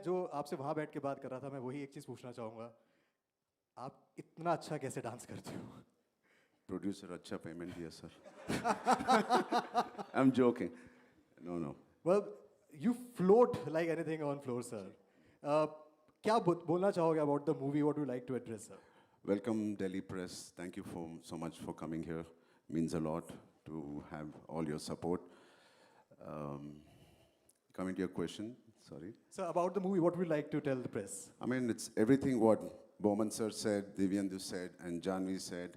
जो आपसे वहां बैठ के बात कर रहा था, मैं वही एक चीज पूछना चाहूंगा। आप इतना अच्छा कैसे डांस करते हो? प्रोड्यूसर अच्छा पेमेंट दिया sir. I am joking. No no. Well, you float like anything on floor, sir. Uh, क्या बोलना चाहोगे about the movie? What do you like to address, sir? Welcome Delhi Press. Thank you so much for coming here. Means a lot to have all your support. Um, Coming to your question, sorry. So about the movie, what would you like to tell the press? I mean, it's everything what Bowman sir said, Divyendu said, and Janvi said.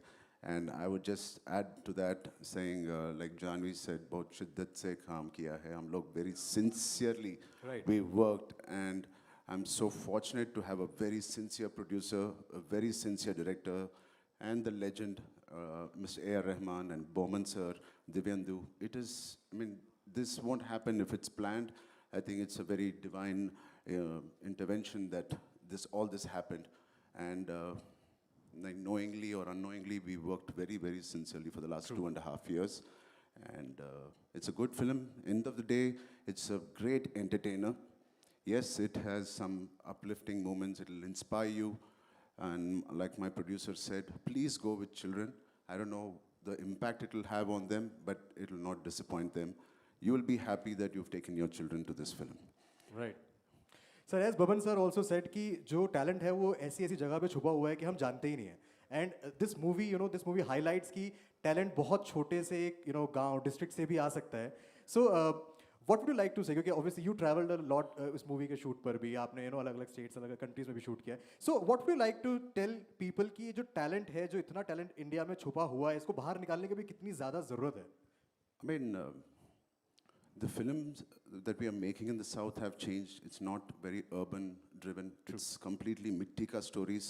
And I would just add to that saying, like Janvi said, बहुत शिद्दत से काम किया है. हम लोग very sincerely Right. we worked, and I'm so fortunate to have a very sincere producer, a very sincere director, and the legend, Mr. A.R. Rahman and Bowman sir, Divyendu. It is, I mean, this won't happen if it's planned. I think it's a very divine intervention that all this happened. And like knowingly or unknowingly, we worked very, very sincerely for the last 2.5 years. And it's a good film. End of the day, it's a great entertainer. Yes, it has some uplifting moments. It'll inspire you. And like my producer said, please go with children. I don't know the impact it will have on them, but it will not disappoint them. You will be happy that you've taken your children to this film. Right. Sir as Baban sir also said कि जो talent है वो ऐसी ऐसी जगह पे छुपा हुआ है कि हम जानते ही नहीं है। And this movie this movie highlights की टैलेंट बहुत छोटे से एक गांव डिस्ट्रिक्ट से भी आ सकता है। So what would you like to say, क्योंकि obviously you travelled a lot इस मूवी के शूट पर भी, आपने अलग अलग स्टेट्स अलग अलग कंट्रीज में भी शूट किया है। So what would you like to tell people कि ये जो टैलेंट है, जो इतना टैलेंट इंडिया में छुपा हुआ है, इसको बाहर निकालने की भी कितनी ज़्यादा ज़रूरत है? I mean, the films that we are making in the South have changed. It's not very urban driven. It's completely Mittika stories.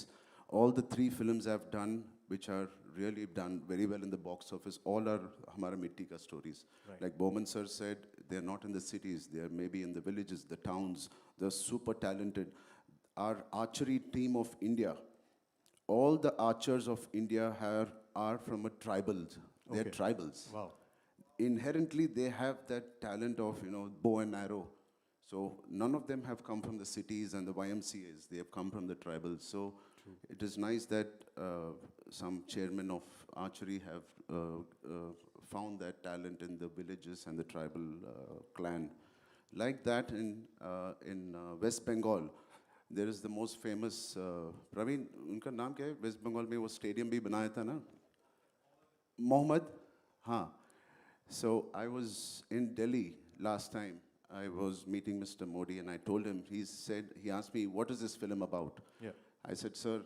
All the 3 films I've done, which are really done very well in the box office, all are Hamara Mittika stories. Right. Like Bowman sir said, they're not in the cities. They're maybe in the villages, the towns. They're super talented. Our archery team of India, all the archers of India are from a tribal. They're Okay. tribals. Wow. Inherently, they have that talent of, bow and arrow. So none of them have come from the cities and the YMCAs. They have come from the tribals. So it is nice that some chairmen of archery have found that talent in the villages and the tribal clan. Like that in West Bengal, there is the most famous, Praveen, उनका नाम क्या है? West Bengal में वो stadium भी बनाया था ना? Mohammed? हाँ. So I was in Delhi last time. I was meeting Mr. Modi and I told him, he asked me, what is this film about? Yeah. I said, sir,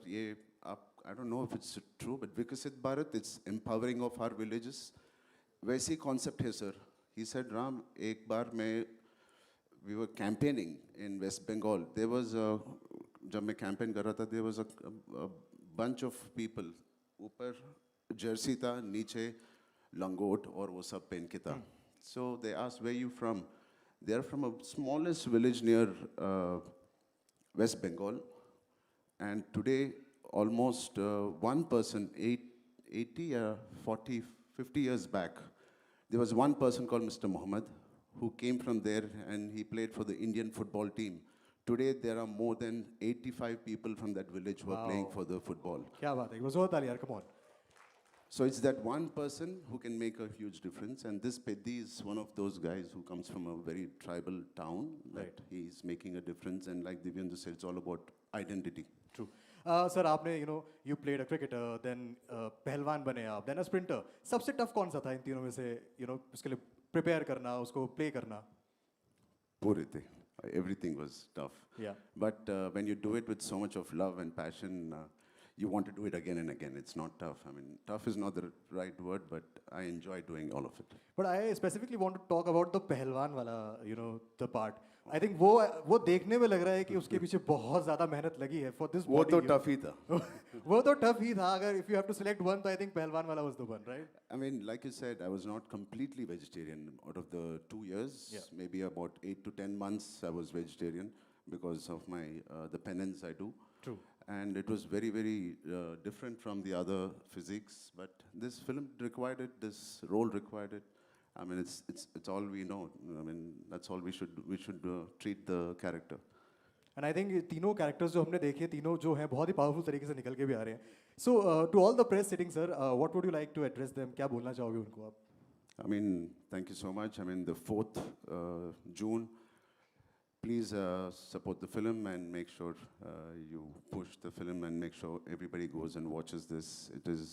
I don't know if it's true, but Vikasit Bharat, it's empowering of our villages. वैसी concept है, sir. He said, Ram, एक बार we were campaigning in West Bengal. There was जब मैं campaign कर रहा था, there was a bunch of people. ऊपर jersey था, नीचे langot और वो सब पहन के था. So they asked, where are you from? They are from a smallest village near West Bengal. And today, almost one person, 80 or 40, 50 years back, there was one person called Mr. Muhammad who came from there and he played for the Indian football team. Today, there are more than 85 people from that village who are playing for the football. क्या बात है, वो ताली यार, come on. So it's that one person who can make a huge difference. And this Peddi is one of those guys who comes from a very tribal town. Right. That he's making a difference. And like Divyendu said, it's all about identity. True. Sir आपने you played a cricketer, then पहलवान बने आप, then a sprinter. सबसे tough कौन सा था इन तीनों में से, उसके लिए prepare करना, उसको play करना? Purite. Everything was tough. Yeah. But when you do it with so much of love and passion, you want to do it again and again. It's not tough. I mean, tough is not the right word, but I enjoy doing all of it. But I specifically want to talk about the पहलवान वाला, the part. I think वो देखने में लग रहा है कि उसके पीछे बहुत ज़्यादा मेहनत लगी है for this वो body. तो tough ही था. वो तो tough ही था. अगर if you have to select one, तो I think पहलवान वाला was the one, right? I mean, like you said, I was not completely vegetarian. Out of the 2 years, Yeah. maybe about 8 to 10 months, I was vegetarian because of my the penance I do. True. And it was very, very different from the other physiques. But this film required it. This role required it. I mean, it's all we know. I mean, that's all we should treat the character. And I think तीनों characters जो हमने देखे तीनों जो हैं बहुत ही powerful तरीके से निकल के भी आ रहे हैं. So to all the press sitting sir, what would you like to address them, क्या बोलना चाहोगे उनको आप? I mean, thank you so much. I mean, the 4th June, please support the film and make sure you push the film and make sure everybody goes and watches this. It is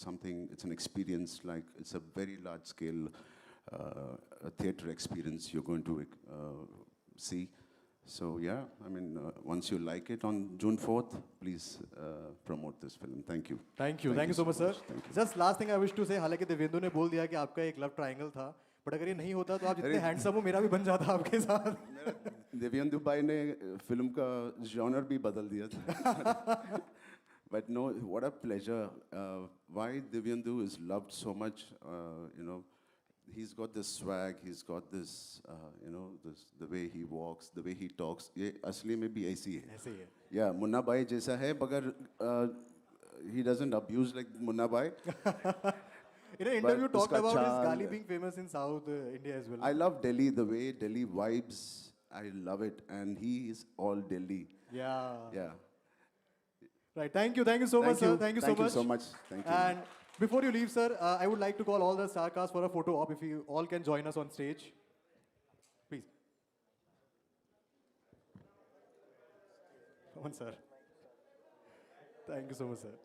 something, it's an experience, like it's a very large scale a theater experience you're going to see. So yeah, I mean, once you like it on June 4th, please promote this film. Thank you. Thank you so much sir. Thank you. Just last thing I wish to say, हालांकि देवेंदु ने बोल दिया कि आपका एक love triangle था, but अगर ये नहीं होता तो आप जितने हैंडसम हो मेरा भी बन जाता आपके साथ. देवेंदु भाई ने फिल्म का जॉनर भी बदल दिया था. But no, what a pleasure. Why Divyendu is loved so much, he's got this swag, he's got this, the way he walks, the way he talks. ये असली में भी ऐसी है. ऐसे ही है. Yeah, मुन्ना भाई जैसा है, मगर he doesn't abuse like Munna भाई. In an interview But talked उसका about his चाल- Gali being famous in South India as well. I love Delhi, the way Delhi vibes. I love it, and he is all Delhi. Yeah. Yeah. Right. Thank you so much, sir. Thank you so much. Thank you so much. Thank you. And before you leave, sir, I would like to call all the star cast for a photo op. If you all can join us on stage, please. Come on, sir. Thank you so much, sir.